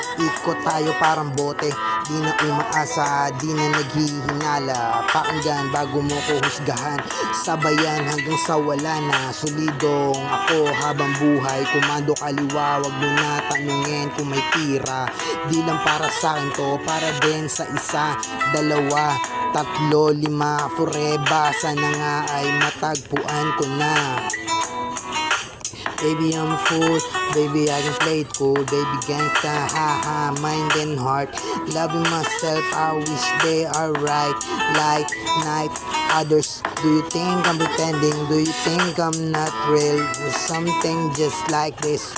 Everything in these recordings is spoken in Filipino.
ikot-ikot tayo parang bote. Di na umaasa, di na naghihinala. Pakinggan bago mo ko husgahan. Sabayan hanggang sa wala na. Solidong ako habang buhay. Komando kaliwa, wag mo na tanungin kung may tira. Di lang para sa akin to, para din sa isa, dalawa, tatlo, lima, forever. Sana nga ay matagpuan ko na. Baby, I'm a fool, baby, I can play it cool. Baby, gangsta, haha, mind and heart. Loving myself, I wish they are right. Like night, others. Do you think I'm pretending? Do you think I'm not real? Something just like this.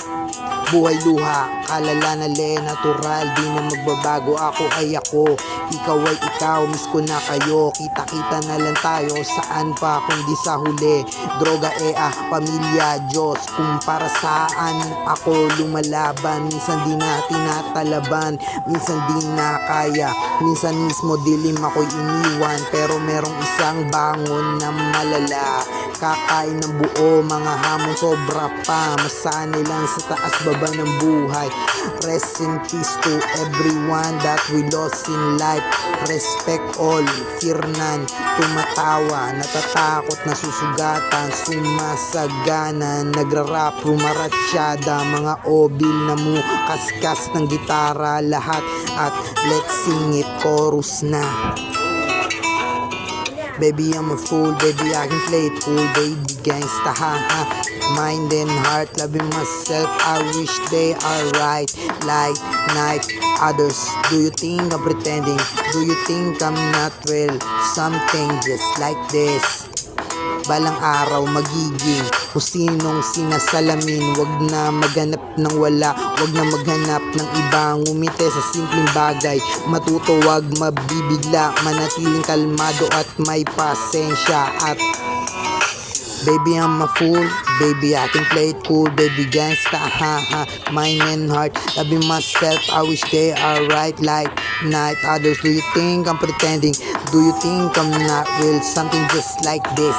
Buhay luha, kalala na natural. Di na magbabago, ako ay ako. Ikaw ay ikaw, miss ko na kayo. Kita-kita na lang tayo, saan pa kundi sa huli. Droga pamilya, Diyos. Kung para saan ako lumalaban. Minsan di na tinatalaban, minsan di na kaya. Minsan mismo dilim ako'y iniwan. Pero merong isang bangon na malala. Kakain ng buo, mga hamon sobra pa. Masanay lang sa taas baba ng buhay. Rest in peace to everyone that we lost in life. Respect all, fear none. Tumatawa, natatakot, nasusugatan, sumasagana, nagrarap, rumaratsyada. Mga obil na mo, kaskas ng gitara lahat. At let's sing it, chorus na. Baby, I'm a fool, baby, I can play it cool. Baby, gangsta, haha, mind and heart. Loving myself, I wish they are right. Like night, others. Do you think I'm pretending? Do you think I'm not real? Something just like this. Balang araw magiging kung sinong sinasalamin. Wag na maghanap ng wala, wag na maghanap ng ibang umite sa simpleng bagay. Matuto, wag mabibigla, manatiling kalmado at may pasensya. At baby, I'm a fool, baby, I can play it cool. Baby, gangsta, haha, mind and heart. Loving myself, I wish they are right. Like night, others. Do you think I'm pretending? Do you think I'm not real? Something just like this.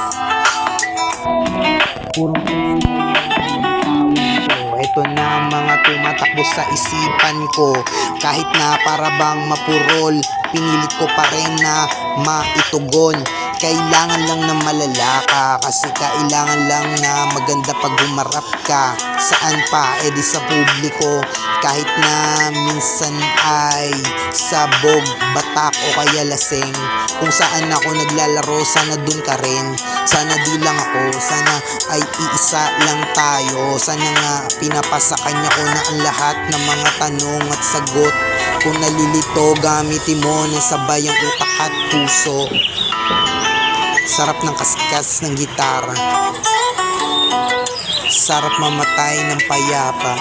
Ito na mga tumatakbo sa isipan ko. Kahit na para bang mapurol, pinilit ko pa rin na maitugon. Kailangan lang na malala ka, kasi kailangan lang na maganda pag humarap ka. Saan pa? Di sa publiko. Kahit na minsan ay sabog, batak o kaya lasing. Kung saan ako naglalaro, sana dun ka rin. Sana di lang ako, sana ay iisa lang tayo. Sana nga pinapasa kanya ko na ang lahat ng mga tanong at sagot. Kung nalilito, gamitin mo ng sabay ang utak at puso. Sarap ng kaskas ng gitara. Sarap mamatay ng payapa.